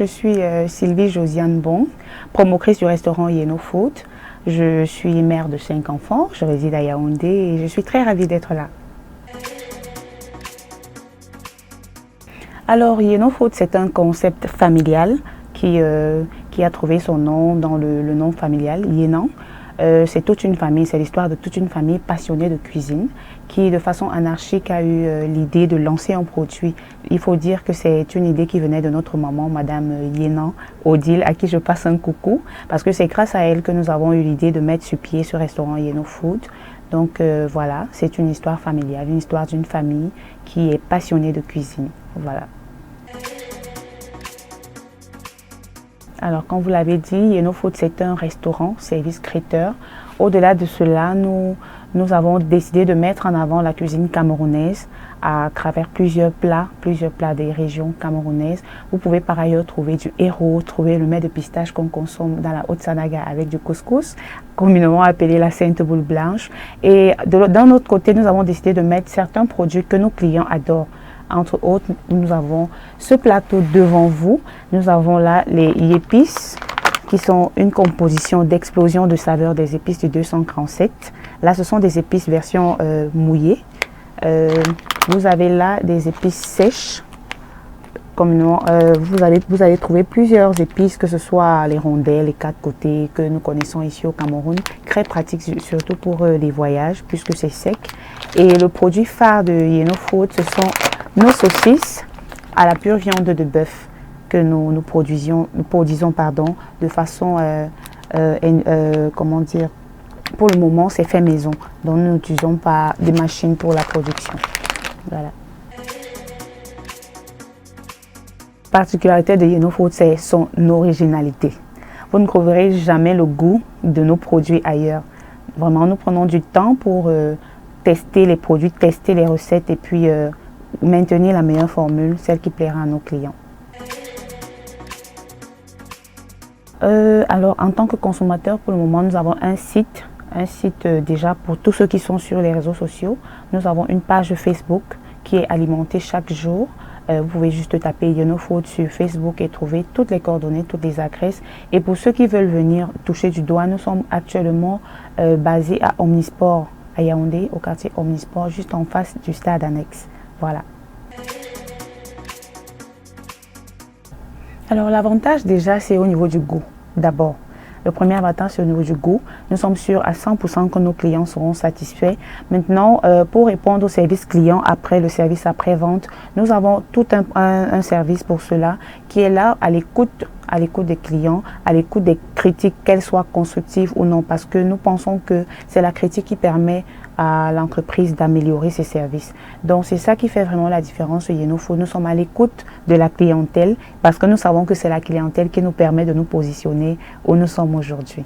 Je suis Sylvie Josiane Bon, promotrice du restaurant Yeno Food. Je suis mère de 5 enfants, je réside à Yaoundé et je suis très ravie d'être là. Alors Yeno Food, c'est un concept familial qui a trouvé son nom dans le nom familial, Yenan. C'est toute une famille, c'est l'histoire de toute une famille passionnée de cuisine qui, de façon anarchique, a eu l'idée de lancer un produit. Il faut dire que c'est une idée qui venait de notre maman, Madame Yenan Odile, à qui je passe un coucou, parce que c'est grâce à elle que nous avons eu l'idée de mettre sur pied ce restaurant Yeno Food. Donc voilà, c'est une histoire familiale, une histoire d'une famille qui est passionnée de cuisine. Voilà. Alors, comme vous l'avez dit, Yeno Food, c'est un restaurant, service traiteur. Au-delà de cela, nous avons décidé de mettre en avant la cuisine camerounaise à travers plusieurs plats des régions camerounaises. Vous pouvez par ailleurs trouver du héros, trouver le mets de pistache qu'on consomme dans la Haute-Sanaga avec du couscous, communément appelé la Sainte Boule Blanche. Et d'un autre côté, nous avons décidé de mettre certains produits que nos clients adorent. Entre autres, nous avons ce plateau devant vous. Nous avons là les épices qui sont une composition d'explosion de saveurs des épices du 237. Là, ce sont des épices version mouillée. Vous avez là des épices sèches. Vous allez trouver plusieurs épices, que ce soit les rondelles, les 4 côtés que nous connaissons ici au Cameroun. Très pratique, surtout pour les voyages, puisque c'est sec. Et le produit phare de Yeno Food, ce sont nos saucisses à la pure viande de bœuf que nous produisons de façon, comment dire, pour le moment c'est fait maison, donc nous n'utilisons pas des machines pour la production. Voilà. La particularité de Yeno Food, c'est son originalité. Vous ne trouverez jamais le goût de nos produits ailleurs. Vraiment, nous prenons du temps pour tester les produits, tester les recettes et puis maintenir la meilleure formule, celle qui plaira à nos clients. Alors, en tant que consommateur, pour le moment, nous avons un site déjà pour tous ceux qui sont sur les réseaux sociaux. Nous avons une page Facebook qui est alimentée chaque jour. Vous pouvez juste taper Yeno Food sur Facebook et trouver toutes les coordonnées, toutes les adresses. Et pour ceux qui veulent venir toucher du doigt, nous sommes actuellement basés à Omnisport, à Yaoundé, au quartier Omnisport, juste en face du stade annexe. Voilà. Alors l'avantage déjà, c'est au niveau du goût. D'abord, le premier avantage, c'est au niveau du goût. Nous sommes sûrs à 100% que nos clients seront satisfaits. Maintenant, pour répondre au service client après le service après-vente, nous avons tout un service pour cela qui est là à l'écoute des clients, à l'écoute des critiques, qu'elles soient constructives ou non, parce que nous pensons que c'est la critique qui permet à l'entreprise d'améliorer ses services. Donc c'est ça qui fait vraiment la différence chez Yeno Food. Nous sommes à l'écoute de la clientèle parce que nous savons que c'est la clientèle qui nous permet de nous positionner où nous sommes aujourd'hui.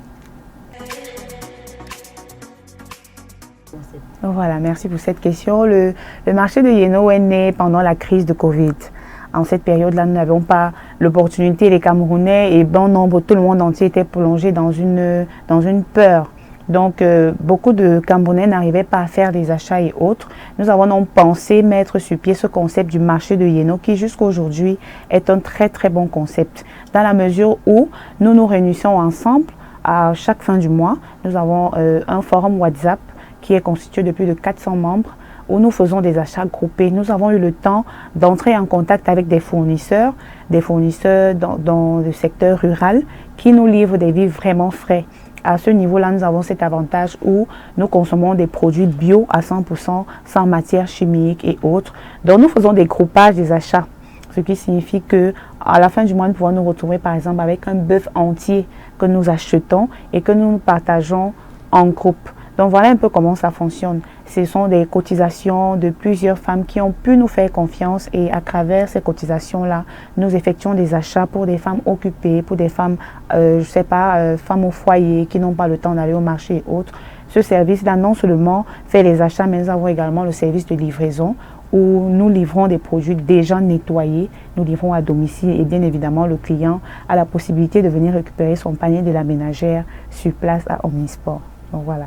Voilà, merci pour cette question. Le marché de Yeno est né pendant la crise de Covid. En cette période-là, nous n'avions pas l'opportunité, les Camerounais et bon nombre, tout le monde entier était plongé dans une peur. Donc, beaucoup de Camerounais n'arrivaient pas à faire des achats et autres. Nous avons donc pensé mettre sur pied ce concept du marché de Yeno qui jusqu'à aujourd'hui est un très très bon concept. Dans la mesure où nous nous réunissons ensemble à chaque fin du mois. Nous avons un forum WhatsApp qui est constitué de plus de 400 membres où nous faisons des achats groupés. Nous avons eu le temps d'entrer en contact avec des fournisseurs dans le secteur rural qui nous livrent des vivres vraiment frais. À ce niveau-là, nous avons cet avantage où nous consommons des produits bio à 100%, sans matières chimiques et autres. Donc, nous faisons des groupages des achats, ce qui signifie que à la fin du mois, nous pouvons nous retrouver par exemple avec un bœuf entier que nous achetons et que nous partageons en groupe. Donc voilà un peu comment ça fonctionne. Ce sont des cotisations de plusieurs femmes qui ont pu nous faire confiance et à travers ces cotisations-là, nous effectuons des achats pour des femmes occupées, pour des femmes, femmes au foyer qui n'ont pas le temps d'aller au marché et autres. Ce service-là non seulement fait les achats, mais nous avons également le service de livraison où nous livrons des produits déjà nettoyés, nous livrons à domicile et bien évidemment le client a la possibilité de venir récupérer son panier de la ménagère sur place à Omnisport. Donc voilà.